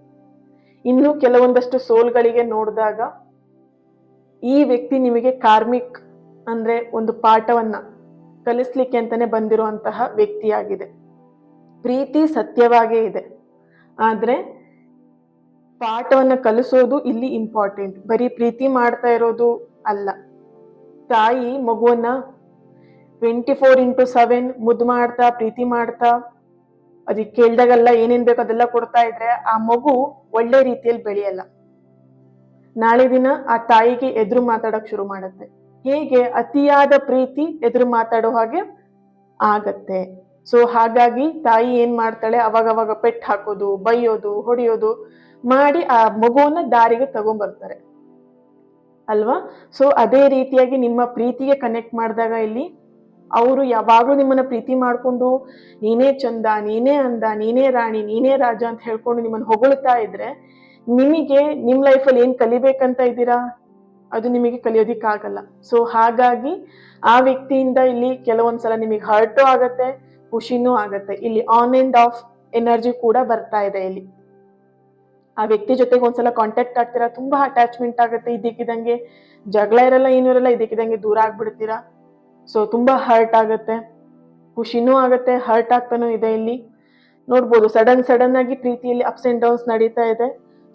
Speaker 1: ಇನ್ನು ಕೆಲವೊಂದಷ್ಟು ಸೋಲ್ಗಳಿಗೆ ನೋಡಿದಾಗ ಈ ವ್ಯಕ್ತಿ ನಿಮಗೆ ಕಾರ್ಮಿಕ್ ಅಂದ್ರೆ ಒಂದು ಪಾಠವನ್ನ ಕಲಿಸ್ಲಿಕ್ಕೆ ಅಂತಾನೆ ಬಂದಿರುವಂತಹ ವ್ಯಕ್ತಿಯಾಗಿದೆ. ಪ್ರೀತಿ ಸತ್ಯವಾಗೇ ಇದೆ, ಆದ್ರೆ ಪಾಠವನ್ನ ಕಲಿಸೋದು ಇಲ್ಲಿ ಇಂಪಾರ್ಟೆಂಟ್. ಬರೀ ಪ್ರೀತಿ ಮಾಡ್ತಾ ಇರೋದು ಅಲ್ಲ. ತಾಯಿ ಮಗುವನ್ನ 24x7 ಮುದ್ದು ಮಾಡ್ತಾ ಪ್ರೀತಿ ಮಾಡ್ತಾ ಅದಕ್ಕೆ ಕೇಳ್ದಾಗೆಲ್ಲ ಏನೇನ್ ಬೇಕು ಅದೆಲ್ಲ ಕೊಡ್ತಾ ಇದ್ರೆ ಆ ಮಗು ಒಳ್ಳೆ ರೀತಿಯಲ್ಲಿ ಬೆಳೆಯಲ್ಲ. ನಾಳೆ ದಿನ ಆ ತಾಯಿಗೆ ಎದುರು ಮಾತಾಡಕ್ ಶುರು ಮಾಡತ್ತೆ. ಹೇಗೆ ಅತಿಯಾದ ಪ್ರೀತಿ ಎದುರು ಮಾತಾಡೋ ಹಾಗೆ ಆಗತ್ತೆ. ಸೊ ಹಾಗಾಗಿ ತಾಯಿ ಏನ್ ಮಾಡ್ತಾಳೆ, ಅವಾಗ ಪೆಟ್ಟು ಹಾಕೋದು, ಬೈಯೋದು, ಹೊಡೆಯೋದು ಮಾಡಿ ಆ ಮಗುವನ್ನ ದಾರಿಗೆ ತಗೊಂಡ್ಬರ್ತಾರೆ ಅಲ್ವಾ. ಸೊ ಅದೇ ರೀತಿಯಾಗಿ ನಿಮ್ಮ ಪ್ರೀತಿಗೆ ಕನೆಕ್ಟ್ ಮಾಡಿದಾಗ ಇಲ್ಲಿ ಅವರು ಯಾವಾಗ್ಲೂ ನಿಮ್ಮನ್ನ ಪ್ರೀತಿ ಮಾಡ್ಕೊಂಡು ನೀನೇ ಚಂದ, ನೀನೇ ಅಂದ, ನೀನೇ ರಾಣಿ, ನೀನೇ ರಾಜ ಅಂತ ಹೇಳ್ಕೊಂಡು ನಿಮ್ಮನ್ನ ಹೊಗಳ್ತಾ ಇದ್ರೆ ನಿಮಗೆ ನಿಮ್ ಲೈಫಲ್ಲಿ ಏನ್ ಕಲಿಬೇಕಂತ ಇದ್ದೀರಾ ಅದು ನಿಮಗೆ ಕಲಿಯೋದಿಕ್ಕಾಗಲ್ಲ. ಸೊ ಹಾಗಾಗಿ ಆ ವ್ಯಕ್ತಿಯಿಂದ ಇಲ್ಲಿ ಕೆಲವೊಂದ್ಸಲ ನಿಮಗೆ ಹರ್ಟು ಆಗತ್ತೆ, ಖುಷಿನೂ ಆಗತ್ತೆ. ಇಲ್ಲಿ ಆನ್ ಅಂಡ್ ಆಫ್ ಎನರ್ಜಿ ಕೂಡ ಬರ್ತಾ ಇದೆ. ಇಲ್ಲಿ ಆ ವ್ಯಕ್ತಿ ಜೊತೆಗೆ ಒಂದ್ಸಲ ಕಾಂಟ್ಯಾಕ್ಟ್ ಆಗ್ತೀರಾ, ತುಂಬಾ ಅಟ್ಯಾಚ್ಮೆಂಟ್ ಆಗುತ್ತೆ, ಇದಕ್ಕಿದಂಗೆ ಜಗಳ ಇರಲ್ಲ, ಏನೂ ಇರಲ್ಲ, ಇದಕ್ಕಿದಂಗೆ ದೂರ ಆಗ್ಬಿಡ್ತೀರಾ. ಸೊ ತುಂಬಾ ಹರ್ಟ್ ಆಗತ್ತೆ, ಖುಷಿನೂ ಆಗತ್ತೆ, ಹರ್ಟ್ ಆಗ್ತಾನೂ ಇದೆ. ಇಲ್ಲಿ ನೋಡ್ಬೋದು ಸಡನ್ ಆಗಿ ಪ್ರೀತಿಯಲ್ಲಿ ಅಪ್ಸ್ ಅಂಡ್ ಡೌನ್ಸ್ ನಡೀತಾ ಇದೆ.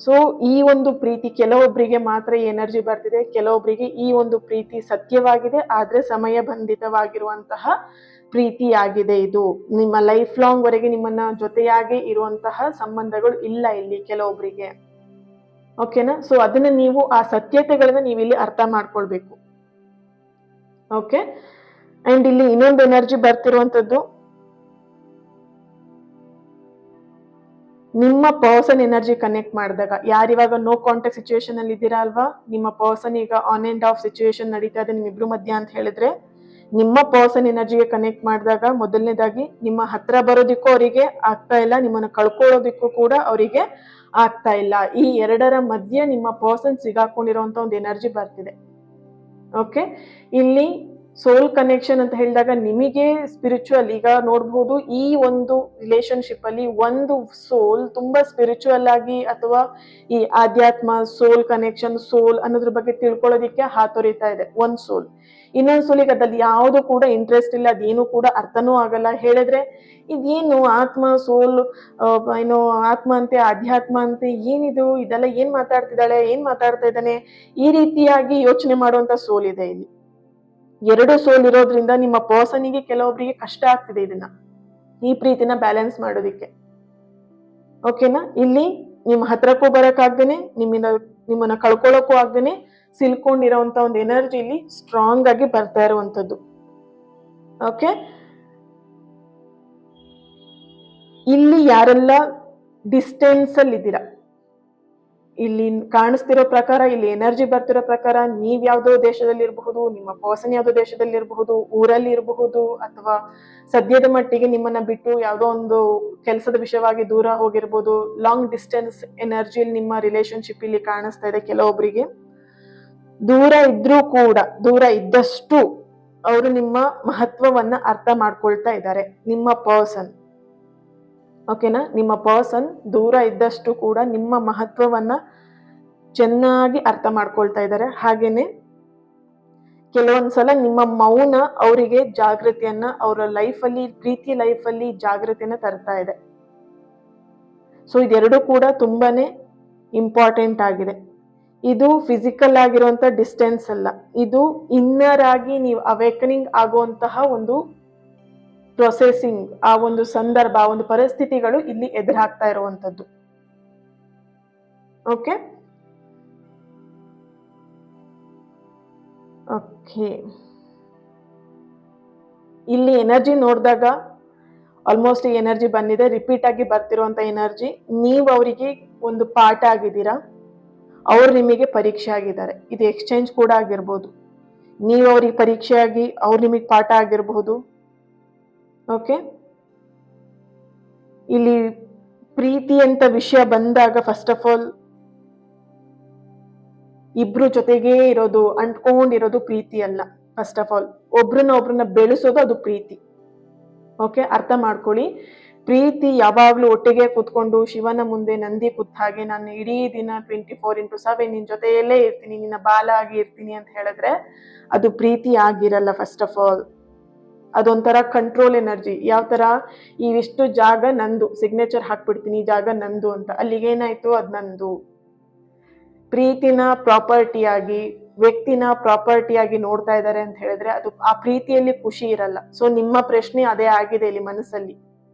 Speaker 1: ಸೊ ಈ ಒಂದು ಪ್ರೀತಿ ಕೆಲವೊಬ್ಬರಿಗೆ ಮಾತ್ರ ಈ ಎನರ್ಜಿ ಬರ್ತಿದೆ, ಕೆಲವೊಬ್ಬರಿಗೆ ಈ ಒಂದು ಪ್ರೀತಿ ಸತ್ಯವಾಗಿದೆ ಆದ್ರೆ ಸಮಯ ಬಂಧಿತವಾಗಿರುವಂತಹ ಪ್ರೀತಿಯಾಗಿದೆ. ಇದು ನಿಮ್ಮ ಲೈಫ್ ಲಾಂಗ್ ವರೆಗೆ ನಿಮ್ಮನ್ನ ಜೊತೆಯಾಗಿ ಇರುವಂತಹ ಸಂಬಂಧಗಳು ಇಲ್ಲ ಇಲ್ಲಿ ಕೆಲವೊಬ್ಬರಿಗೆ, ಓಕೆನಾ. ಸೊ ಅದನ್ನ ನೀವು ಆ ಸತ್ಯತೆಗಳನ್ನ ನೀವು ಇಲ್ಲಿ ಅರ್ಥ ಮಾಡ್ಕೊಳ್ಬೇಕು, ಓಕೆ. ಅಂಡ್ ಇಲ್ಲಿ ಇನ್ನೊಂದು ಎನರ್ಜಿ ಬರ್ತಿರುವಂತದ್ದು ನಿಮ್ಮ ಪರ್ಸನ್ ಎನರ್ಜಿ ಕನೆಕ್ಟ್ ಮಾಡಿದಾಗ. ಯಾರಿವಾಗ ನೋ ಕಾಂಟ್ಯಾಕ್ಟ್ ಸಿಚುವೇಶನ್ ಅಲ್ಲಿ ಇದ್ದೀರಾ ಅಲ್ವಾ, ನಿಮ್ಮ ಪರ್ಸನ್ ಈಗ ಆನ್ ಅಂಡ್ ಆಫ್ ಸಿಚುವೇಶನ್ ನಡೀತಾ ಇದೆ ನಿಮ್ಮಿಬ್ರು ಮಧ್ಯ ಅಂತ ಹೇಳಿದ್ರೆ ನಿಮ್ಮ ಪರ್ಸನ್ ಎನರ್ಜಿಗೆ ಕನೆಕ್ಟ್ ಮಾಡಿದಾಗ ಮೊದಲನೇದಾಗಿ ನಿಮ್ಮ ಹತ್ರ ಬರೋದಿಕ್ಕೂ ಅವರಿಗೆ ಆಗ್ತಾ ಇಲ್ಲ, ನಿಮ್ಮನ್ನ ಕಳ್ಕೊಳ್ಳೋದಿಕ್ಕೂ ಕೂಡ ಅವರಿಗೆ ಆಗ್ತಾ ಇಲ್ಲ. ಈ ಎರಡರ ಮಧ್ಯೆ ನಿಮ್ಮ ಪರ್ಸನ್ ಸಿಗಾಕೊಂಡಿರುವಂತ ಒಂದು ಎನರ್ಜಿ ಬರ್ತಿದೆ. ಓಕೆ, ಇಲ್ಲಿ ಸೋಲ್ ಕನೆಕ್ಷನ್ ಅಂತ ಹೇಳಿದಾಗ ನಿಮಗೆ ಸ್ಪಿರಿಚುವಲ್, ಈಗ ನೋಡ್ಬೋದು ಈ ಒಂದು ರಿಲೇಶನ್ಶಿಪ್ ಅಲ್ಲಿ ಒಂದು ಸೋಲ್ ತುಂಬಾ ಸ್ಪಿರಿಚುವಲ್ ಆಗಿ ಅಥವಾ ಈ ಆಧ್ಯಾತ್ಮ, ಸೋಲ್ ಕನೆಕ್ಷನ್, ಸೋಲ್ ಅನ್ನೋದ್ರ ಬಗ್ಗೆ ತಿಳ್ಕೊಳ್ಳೋದಿಕ್ಕೆ ಹಾತೊರಿತಾ ಇದೆ ಒಂದ್ ಸೋಲ್. ಇನ್ನೊಂದ್ ಸೋಲಿಗೆ ಅದ್ರಲ್ಲಿ ಯಾವುದು ಕೂಡ ಇಂಟ್ರೆಸ್ಟ್ ಇಲ್ಲ, ಅದೇನು ಕೂಡ ಅರ್ಥನೂ ಆಗಲ್ಲ. ಹೇಳಿದ್ರೆ ಇದೇನು ಆತ್ಮ, ಸೋಲ್, ಏನೋ ಆತ್ಮ ಅಂತೆ, ಅಧ್ಯಾತ್ಮ ಅಂತೆ, ಏನಿದು, ಇದೆಲ್ಲ ಏನ್ ಮಾತಾಡ್ತಿದ್ದಾಳೆ, ಏನ್ ಮಾತಾಡ್ತಾ ಇದ್ದಾನೆ, ಈ ರೀತಿಯಾಗಿ ಯೋಚನೆ ಮಾಡುವಂತ ಸೋಲ್ ಇದೆ ಇಲ್ಲಿ. ಎರಡು ಸೋಲ್ ಇರೋದ್ರಿಂದ ನಿಮ್ಮ ಪರ್ಸನಿಗೆ ಕೆಲವೊಬ್ಬರಿಗೆ ಕಷ್ಟ ಆಗ್ತಿದೆ ಇದನ್ನ, ಈ ಪ್ರೀತಿನ ಬ್ಯಾಲೆನ್ಸ್ ಮಾಡೋದಿಕ್ಕೆ. ಓಕೆನಾ, ಇಲ್ಲಿ ನಿಮ್ಮ ಹತ್ರಕ್ಕೂ ಬರಕ್ಕಾಗ್ದೇನೆ, ನಿಮ್ಮನ್ನ ಕಳ್ಕೊಳ್ಳೋಕ್ಕೂ ಆಗ್ದೇನೆ ಸಿಲ್ಕೊಂಡಿರೋಂತ ಒಂದು ಎನರ್ಜಿ ಇಲ್ಲಿ ಸ್ಟ್ರಾಂಗ್ ಆಗಿ ಬರ್ತಾ ಇರುವಂತದ್ದು. ಓಕೆ, ಇಲ್ಲಿ ಯಾರೆಲ್ಲ ಡಿಸ್ಟೆನ್ಸ್ ಅಲ್ಲಿ ಇದ್ದೀರಾ, ಇಲ್ಲಿ ಕಾಣಿಸ್ತಿರೋ ಪ್ರಕಾರ, ಇಲ್ಲಿ ಎನರ್ಜಿ ಬರ್ತಿರೋ ಪ್ರಕಾರ ನೀವ್ ಯಾವ್ದೋ ದೇಶದಲ್ಲಿ ಇರಬಹುದು, ನಿಮ್ಮ ಪರ್ಸನ್ ಯಾವ್ದೋ ದೇಶದಲ್ಲಿ ಇರಬಹುದು, ಊರಲ್ಲಿ ಇರಬಹುದು, ಅಥವಾ ಸದ್ಯದ ಮಟ್ಟಿಗೆ ನಿಮ್ಮನ್ನ ಬಿಟ್ಟು ಯಾವ್ದೋ ಒಂದು ಕೆಲಸದ ವಿಷಯವಾಗಿ ದೂರ ಹೋಗಿರ್ಬೋದು. ಲಾಂಗ್ ಡಿಸ್ಟೆನ್ಸ್ ಎನರ್ಜಿಯಲ್ಲಿ ನಿಮ್ಮ ರಿಲೇಶನ್ಶಿಪ್ ಇಲ್ಲಿ ಕಾಣಿಸ್ತಾ ಇದೆ. ಕೆಲವೊಬ್ಬರಿಗೆ ದೂರ ಇದ್ರೂ ಕೂಡ, ದೂರ ಇದ್ದಷ್ಟು ಅವರು ನಿಮ್ಮ ಮಹತ್ವವನ್ನ ಅರ್ಥ ಮಾಡ್ಕೊಳ್ತಾ ಇದ್ದಾರೆ, ನಿಮ್ಮ ಪರ್ಸನ್. ಓಕೆನಾ, ನಿಮ್ಮ ಪರ್ಸನ್ ದೂರ ಇದ್ದಷ್ಟು ಕೂಡ ನಿಮ್ಮ ಮಹತ್ವವನ್ನ ಚೆನ್ನಾಗಿ ಅರ್ಥ ಮಾಡ್ಕೊಳ್ತಾ ಇದ್ದಾರೆ. ಹಾಗೇನೆ ಕೆಲವೊಂದ್ಸಲ ನಿಮ್ಮ ಮೌನ ಅವರಿಗೆ ಜಾಗೃತಿಯನ್ನ, ಅವರ ಲೈಫಲ್ಲಿ, ಪ್ರೀತಿ ಲೈಫಲ್ಲಿ ಜಾಗೃತಿಯನ್ನ ತರ್ತಾ ಇದೆ. ಸೊ ಇದೆರಡು ಕೂಡ ತುಂಬಾನೇ ಇಂಪಾರ್ಟೆಂಟ್ ಆಗಿದೆ. ಇದು ಫಿಸಿಕಲ್ ಆಗಿರುವಂತ ಡಿಸ್ಟೆನ್ಸ್ ಅಲ್ಲ, ಇದು ಇನ್ನರ್ ಆಗಿ ನೀವು ಅವೇಕನಿಂಗ್ ಆಗುವಂತಹ ಒಂದು ಪ್ರೊಸೆಸಿಂಗ್, ಆ ಒಂದು ಸಂದರ್ಭ, ಆ ಒಂದು ಪರಿಸ್ಥಿತಿಗಳು ಇಲ್ಲಿ ಎದುರಾಗ್ತಾ ಇರುವಂತದ್ದು. ಓಕೆ ಓಕೆ, ಇಲ್ಲಿ ಎನರ್ಜಿ ನೋಡಿದಾಗ ಆಲ್ಮೋಸ್ಟ್ ಈ ಎನರ್ಜಿ ಬಂದಿದೆ, ರಿಪೀಟ್ ಆಗಿ ಬರ್ತಿರುವಂತ ಎನರ್ಜಿ. ನೀವು ಅವರಿಗೆ ಒಂದು ಪಾಠ ಆಗಿದ್ದೀರಾ, ಅವ್ರು ನಿಮಗೆ ಪರೀಕ್ಷೆ ಆಗಿದ್ದಾರೆ. ಇದು ಎಕ್ಸ್ಚೇಂಜ್ ಕೂಡ ಆಗಿರ್ಬೋದು, ನೀವು ಅವ್ರಿಗೆ ಪರೀಕ್ಷೆ ಆಗಿ ಅವ್ರು ನಿಮಗೆ ಪಾಠ ಆಗಿರಬಹುದು. ಓಕೆ, ಇಲ್ಲಿ ಪ್ರೀತಿ ಅಂತ ವಿಷಯ ಬಂದಾಗ ಫಸ್ಟ್ ಆಫ್ ಆಲ್ ಇಬ್ರು ಜೊತೆಗೇ ಇರೋದು, ಅಂಟ್ಕೊಂಡಿರೋದು ಪ್ರೀತಿ ಅಲ್ಲ. ಫಸ್ಟ್ ಆಫ್ ಆಲ್ ಒಬ್ರನ್ನ ಬೆಳೆಸೋದು ಅದು ಪ್ರೀತಿ. ಓಕೆ, ಅರ್ಥ ಮಾಡ್ಕೊಳ್ಳಿ. ಪ್ರೀತಿ ಯಾವಾಗ್ಲೂ ಒಟ್ಟಿಗೆ ಕೂತ್ಕೊಂಡು ಶಿವನ ಮುಂದೆ ನಂದಿ ಕೂತ್ ಹಾಗೆ ನಾನು ಇಡೀ ದಿನ 24x7 ನಿನ್ ಜೊತೆಯಲ್ಲೇ ಇರ್ತೀನಿ, ನಿನ್ನ ಬಾಲ ಆಗಿ ಇರ್ತೀನಿ ಅಂತ ಹೇಳಿದ್ರೆ ಅದು ಪ್ರೀತಿ ಆಗಿರಲ್ಲ. ಫಸ್ಟ್ ಆಫ್ ಆಲ್ ಅದೊಂಥರ ಕಂಟ್ರೋಲ್ ಎನರ್ಜಿ. ಯಾವ ತರ, ಇವಿಷ್ಟು ಜಾಗ ನಂದು, ಸಿಗ್ನೇಚರ್ ಹಾಕ್ಬಿಡ್ತೀನಿ, ಈ ಜಾಗ ನಂದು ಅಂತ, ಅಲ್ಲಿಗೇನಾಯ್ತು, ಅದ್ ನಂದು. ಪ್ರೀತಿನ ಪ್ರಾಪರ್ಟಿಯಾಗಿ, ವ್ಯಕ್ತಿನ ಪ್ರಾಪರ್ಟಿಯಾಗಿ ನೋಡ್ತಾ ಇದ್ದಾರೆ ಅಂತ ಹೇಳಿದ್ರೆ ಅದು ಆ ಪ್ರೀತಿಯಲ್ಲಿ ಖುಷಿ ಇರಲ್ಲ. ಸೊ ನಿಮ್ಮ ಪ್ರಶ್ನೆ ಅದೇ ಆಗಿದೆ ಇಲ್ಲಿ ಮನಸ್ಸಲ್ಲಿ,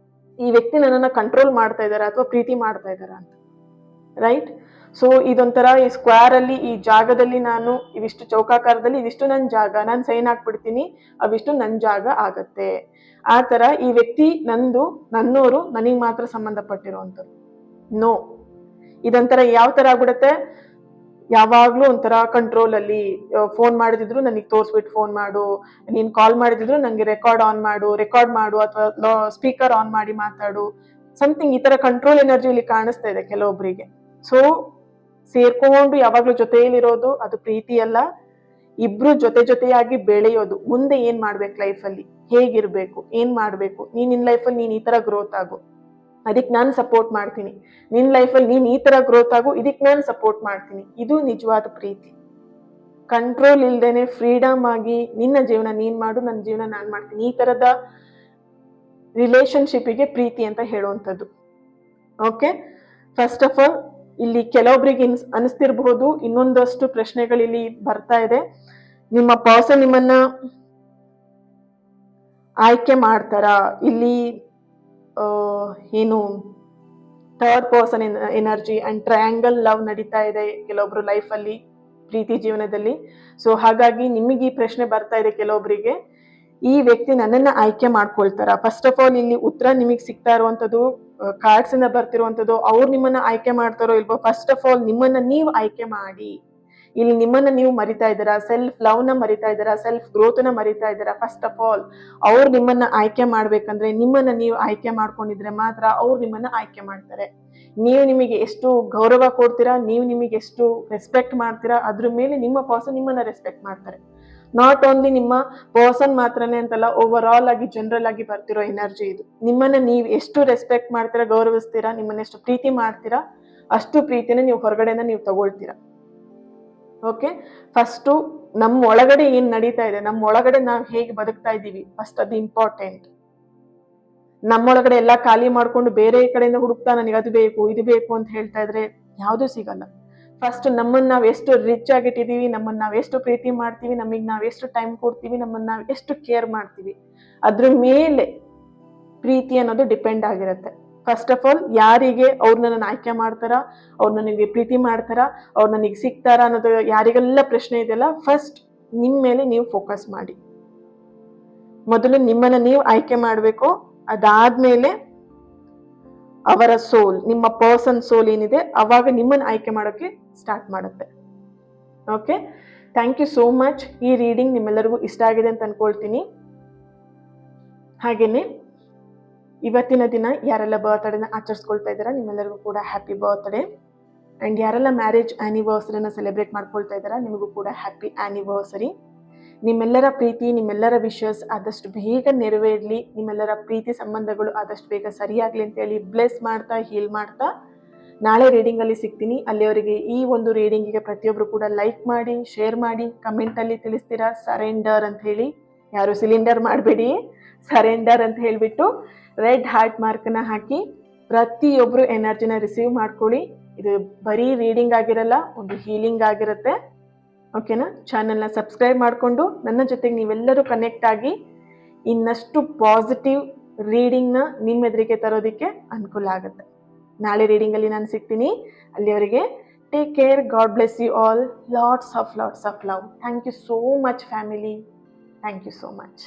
Speaker 1: ಈ ವ್ಯಕ್ತಿ ನನ್ನನ್ನ ಕಂಟ್ರೋಲ್ ಮಾಡ್ತಾ ಇದಾರ ಅಥವಾ ಪ್ರೀತಿ ಮಾಡ್ತಾ ಇದಾರ ಅಂತ. ರೈಟ್, ಸೊ ಇದೊಂಥರ ಈ ಸ್ಕ್ವೇರ್ ಅಲ್ಲಿ, ಈ ಜಾಗದಲ್ಲಿ ನಾನು ಇವಿಷ್ಟು ಚೌಕಾಕಾರದಲ್ಲಿ ಇವಿಷ್ಟು ನನ್ ಜಾಗ, ನಾನು ಸೈನ್ ಹಾಕ್ಬಿಡ್ತೀನಿ, ಅವಿಷ್ಟು ನನ್ ಜಾಗ ಆಗತ್ತೆ. ಆ ತರ ಈ ವ್ಯಕ್ತಿ ನಂದು, ನನ್ನೋರು, ನನಗ್ ಮಾತ್ರ ಸಂಬಂಧಪಟ್ಟಿರುವಂತದ್ದು. ನೋ, ಇದೊಂಥರ ಯಾವ ತರ ಆಗ್ಬಿಡತ್ತೆ, ಯಾವಾಗ್ಲೂ ಒಂಥರ ಕಂಟ್ರೋಲ್ ಅಲ್ಲಿ. ಫೋನ್ ಮಾಡಿದ್ರು ನನಗೆ ತೋರ್ಸ್ಬಿಟ್ಟು ಫೋನ್ ಮಾಡು, ನೀನ್ ಕಾಲ್ ಮಾಡಿದ್ರು ನಂಗೆ ರೆಕಾರ್ಡ್ ಮಾಡು, ಅಥವಾ ಸ್ಪೀಕರ್ ಆನ್ ಮಾಡಿ ಮಾತಾಡು, ಸಮಥಿಂಗ್ ಈ ತರ ಕಂಟ್ರೋಲ್ ಎನರ್ಜಿ ಇಲ್ಲಿ ಕಾಣಿಸ್ತಾ ಇದೆ ಕೆಲವೊಬ್ಬರಿಗೆ. ಸೊ ಸೇರ್ಕೊಂಡು ಯಾವಾಗ್ಲೂ ಜೊತೆಯಲ್ಲಿರೋದು ಅದು ಪ್ರೀತಿ ಅಲ್ಲ. ಇಬ್ರು ಜೊತೆಯಾಗಿ ಬೆಳೆಯೋದು, ಮುಂದೆ ಏನ್ ಮಾಡ್ಬೇಕು ಲೈಫಲ್ಲಿ, ಹೇಗಿರ್ಬೇಕು, ಏನ್ ಮಾಡ್ಬೇಕು, ನಿನ್ ಲೈಫಲ್ಲಿ ನೀನ್ ಈ ತರ ಗ್ರೋತ್ ಆಗು, ಅದಕ್ಕೆ ನಾನು ಸಪೋರ್ಟ್ ಮಾಡ್ತೀನಿ, ನಿನ್ ಲೈಫಲ್ಲಿ ನೀನ್ ಈ ತರ ಗ್ರೋತ್ ಆಗು, ಇದಕ್ಕೆ ನಾನು ಸಪೋರ್ಟ್ ಮಾಡ್ತೀನಿ. ಇದು ನಿಜವಾದ ಪ್ರೀತಿ. ಕಂಟ್ರೋಲ್ ಇಲ್ದೇನೆ ಫ್ರೀಡಮ್ ಆಗಿ ನಿನ್ನ ಜೀವನ ನೀನ್ ಮಾಡು, ನನ್ನ ಜೀವನ ನಾನ್ ಮಾಡ್ತೀನಿ, ಈ ತರದ ರಿಲೇಶನ್ಶಿಪ್ಗೆ ಪ್ರೀತಿ ಅಂತ ಹೇಳುವಂಥದ್ದು. ಓಕೆ, ಫಸ್ಟ್ ಆಫ್ ಆಲ್ ಇಲ್ಲಿ ಕೆಲವೊಬ್ಬರಿಗೆ ಅನಿಸ್ತಿರ್ಬಹುದು, ಇನ್ನೊಂದಷ್ಟು ಪ್ರಶ್ನೆಗಳು ಇಲ್ಲಿ ಬರ್ತಾ ಇದೆ. ನಿಮ್ಮ ಪರ್ಸನ್ ನಿಮ್ಮನ್ನ ಆಯ್ಕೆ ಮಾಡ್ತಾರ, ಇಲ್ಲಿ ಏನು third person energy and triangle love ನಡೀತಾ ಇದೆ ಕೆಲವೊಬ್ರು ಲೈಫಲ್ಲಿ, ಪ್ರೀತಿ ಜೀವನದಲ್ಲಿ. ಸೊ ಹಾಗಾಗಿ ನಿಮಗೆ ಈ ಪ್ರಶ್ನೆ ಬರ್ತಾ ಇದೆ ಕೆಲವೊಬ್ಬರಿಗೆ, ಈ ವ್ಯಕ್ತಿ ನನ್ನನ್ನ ಆಯ್ಕೆ ಮಾಡ್ಕೊಳ್ತಾರ? ಫಸ್ಟ್ ಆಫ್ ಆಲ್ ಇಲ್ಲಿ ಉತ್ತರ ನಿಮಗೆ ಸಿಗ್ತಾ ಇರುವಂತದ್ದು ಕಾರ್ಡ್ಸ್ ಇಂದ ಬರ್ತಿರುವಂತದ್ದು, ಅವ್ರು ನಿಮ್ಮನ್ನ ಆಯ್ಕೆ ಮಾಡ್ತಾರೋ ಇಲ್ವೋ, ಫಸ್ಟ್ ಆಫ್ ಆಲ್ ನಿಮ್ಮನ್ನ ನೀವು ಆಯ್ಕೆ ಮಾಡಿ. ಇಲ್ಲಿ ನಿಮ್ಮನ್ನ ನೀವು ಮರಿತಾ ಇದ್ದೀರಾ, ಸೆಲ್ಫ್ ಲವ್ನ ಮರಿತಾ ಇದ್ದೀರಾ, ಸೆಲ್ಫ್ ಗ್ರೋತ್ನ ಮರಿತಾ ಇದ್ದೀರಾ. ಫಸ್ಟ್ ಆಫ್ ಆಲ್ ಅವ್ರು ನಿಮ್ಮನ್ನ ಆಯ್ಕೆ ಮಾಡ್ಬೇಕಂದ್ರೆ ನಿಮ್ಮನ್ನ ನೀವು ಆಯ್ಕೆ ಮಾಡ್ಕೊಂಡಿದ್ರೆ ಮಾತ್ರ ಅವ್ರು ನಿಮ್ಮನ್ನ ಆಯ್ಕೆ ಮಾಡ್ತಾರೆ. ನೀವು ನಿಮಗೆ ಎಷ್ಟು ಗೌರವ ಕೊಡ್ತೀರಾ, ನೀವು ನಿಮಗೆ ಎಷ್ಟು ರೆಸ್ಪೆಕ್ಟ್ ಮಾಡ್ತೀರಾ, ಅದ್ರ ಮೇಲೆ ನಿಮ್ಮ ಪರ್ಸನ್ ನಿಮ್ಮನ್ನ ರೆಸ್ಪೆಕ್ಟ್ ಮಾಡ್ತಾರೆ. ನಾಟ್ ಓನ್ಲಿ ನಿಮ್ಮ ಪರ್ಸನ್ ಮಾತ್ರನೇ ಅಂತಲ್ಲ, ಓವರ್ ಆಲ್ ಆಗಿ ಜನರಲ್ ಆಗಿ ಬರ್ತಿರೋ ಎನರ್ಜಿ ಇದು. ನಿಮ್ಮನ್ನ ನೀವು ಎಷ್ಟು ರೆಸ್ಪೆಕ್ಟ್ ಮಾಡ್ತೀರಾ, ಗೌರವಿಸ್ತೀರಾ, ನಿಮ್ಮನ್ನ ಎಷ್ಟು ಪ್ರೀತಿ ಮಾಡ್ತೀರಾ, ಅಷ್ಟು ಪ್ರೀತಿನ ನೀವು ಹೊರಗಡೆನ ನೀವು ತಗೊಳ್ತೀರಾ. ಓಕೆ, ಫಸ್ಟು ನಮ್ಮ ಒಳಗಡೆ ಏನ್ ನಡೀತಾ ಇದೆ, ನಮ್ಮ ಒಳಗಡೆ ನಾವು ಹೇಗೆ ಬದುಕ್ತಾ ಇದ್ದೀವಿ, ಫಸ್ಟ್ ಅದು ಇಂಪಾರ್ಟೆಂಟ್. ನಮ್ಮೊಳಗಡೆ ಎಲ್ಲ ಖಾಲಿ ಮಾಡ್ಕೊಂಡು ಬೇರೆ ಕಡೆಯಿಂದ ಹುಡುಕ್ತಾ ನನಗೆ ಅದು ಬೇಕು ಇದು ಬೇಕು ಅಂತ ಹೇಳ್ತಾ ಇದ್ರೆ ಯಾವುದು ಸಿಗಲ್ಲ. ಫಸ್ಟ್ ನಮ್ಮನ್ನ ನಾವ್ ಎಷ್ಟು ರಿಚ್ ಆಗಿಟ್ಟಿದೀವಿ, ನಮ್ಮನ್ನ ನಾವ್ ಎಷ್ಟು ಪ್ರೀತಿ ಮಾಡ್ತೀವಿ, ನಮಗ್ ನಾವ್ ಎಷ್ಟು ಟೈಮ್ ಕೊಡ್ತೀವಿ, ನಮ್ಮನ್ನ ನಾವ್ ಎಷ್ಟು ಕೇರ್ ಮಾಡ್ತೀವಿ, ಅದ್ರ ಮೇಲೆ ಪ್ರೀತಿ ಅನ್ನೋದು ಡಿಪೆಂಡ್ ಆಗಿರುತ್ತೆ. ಫಸ್ಟ್ ಆಫ್ ಆಲ್ ಯಾರಿಗೆ ಅವ್ರು ನನ್ನ ಆಯ್ಕೆ ಮಾಡ್ತಾರ, ಅವ್ರು ನನಗೆ ಪ್ರೀತಿ ಮಾಡ್ತಾರ, ಅವ್ರು ನನಗೆ ಸಿಗ್ತಾರ ಅನ್ನೋದು ಯಾರಿಗೆಲ್ಲ ಪ್ರಶ್ನೆ ಇದೆಯಲ್ಲ, ಫಸ್ಟ್ ನಿಮ್ ಮೇಲೆ ನೀವು ಫೋಕಸ್ ಮಾಡಿ. ಮೊದಲು ನಿಮ್ಮನ್ನ ನೀವು ಆಯ್ಕೆ ಮಾಡ್ಬೇಕು, ಅದಾದ್ಮೇಲೆ ಅವರ ಸೋಲ್, ನಿಮ್ಮ ಪರ್ಸನ್ ಸೋಲ್ ಏನಿದೆ ಅವಾಗ ನಿಮ್ಮನ್ನ ಆಯ್ಕೆ ಮಾಡೋಕೆ ಸ್ಟಾರ್ಟ್ ಮಾಡುತ್ತೆ. Okay, thank you so much. ಈ ರೀಡಿಂಗ್ ನಿಮ್ಮೆಲ್ಲರಿಗೂ ಇಷ್ಟ ಆಗಿದೆ ಅಂತ ಅನ್ಕೊಳ್ತೀನಿ. ಹಾಗೇನೆ ಇವತ್ತಿನ ದಿನ ಯಾರೆಲ್ಲ ಬರ್ತ್ಡೇನ ಆಚರಿಸ್ಕೊಳ್ತಾ ಇದ್ದಾರಾ ನಿಮ್ಮೆಲ್ಲರಿಗೂ ಕೂಡ ಹ್ಯಾಪಿ ಬರ್ತ್ಡೇ. ಅಂಡ್ ಯಾರೆಲ್ಲ ಮ್ಯಾರೇಜ್ ಆನಿವರ್ಸರಿನ ಸೆಲೆಬ್ರೇಟ್ ಮಾಡ್ಕೊಳ್ತಾ ಇದ್ದಾರಾ ನಿಮಗೂ ಕೂಡ ಹ್ಯಾಪಿ ಆನಿವರ್ಸರಿ. ನಿಮ್ಮೆಲ್ಲರ ಪ್ರೀತಿ, ನಿಮ್ಮೆಲ್ಲರ ವಿಶಸ್ ಆದಷ್ಟು ಬೇಗ ನೆರವೇರಲಿ, ನಿಮ್ಮೆಲ್ಲರ ಪ್ರೀತಿ ಸಂಬಂಧಗಳು ಆದಷ್ಟು ಬೇಗ ಸರಿಯಾಗ್ಲಿ ಅಂತ ಹೇಳಿ ಬ್ಲೆಸ್ ಮಾಡ್ತಾ ಹೀಲ್ ಮಾಡ್ತಾ ನಾಳೆ ರೀಡಿಂಗ್ ಅಲ್ಲಿ ಸಿಗ್ತೀನಿ. ಅಲ್ಲಿಯವರೆಗೆ ಈ ಒಂದು ರೀಡಿಂಗಿಗೆ ಪ್ರತಿಯೊಬ್ರು ಕೂಡ ಲೈಕ್ ಮಾಡಿ, ಶೇರ್ ಮಾಡಿ, ಕಮೆಂಟ್ ಅಲ್ಲಿ ತಿಳಿಸ್ತೀರಾ ಸರೆಂಡರ್ ಅಂತ ಹೇಳಿ. ಯಾರು ಸಿಲಿಂಡರ್ ಮಾಡಬೇಡಿ, ಸರೆಂಡರ್ ಅಂತ ಹೇಳ್ಬಿಟ್ಟು ರೆಡ್ ಹಾರ್ಟ್ ಮಾರ್ಕ್ನ ಹಾಕಿ ಪ್ರತಿಯೊಬ್ರು ಎನರ್ಜಿನ ರಿಸೀವ್ ಮಾಡ್ಕೊಳ್ಳಿ. ಇದು ಬರೀ ರೀಡಿಂಗ್ ಆಗಿರಲ್ಲ, ಒಂದು ಹೀಲಿಂಗ್ ಆಗಿರುತ್ತೆ. ಓಕೆನಾ? ಚಾನಲ್ನ ಸಬ್ಸ್ಕ್ರೈಬ್ ಮಾಡಿಕೊಂಡು ನನ್ನ ಜೊತೆಗೆ ನೀವೆಲ್ಲರೂ ಕನೆಕ್ಟ್ ಆಗಿ ಇನ್ನಷ್ಟು ಪಾಸಿಟಿವ್ ರೀಡಿಂಗ್ನ ನಿಮ್ಮ ಎದುರಿಗೆ ತರೋದಕ್ಕೆ ಅನುಕೂಲ ಆಗುತ್ತೆ. ನಾಳೆ ರೀಡಿಂಗಲ್ಲಿ ನಾನು ಸಿಗ್ತೀನಿ. ಅಲ್ಲಿವರೆಗೆ take care, God bless you all, lots of love. Thank you so much family, thank you so much.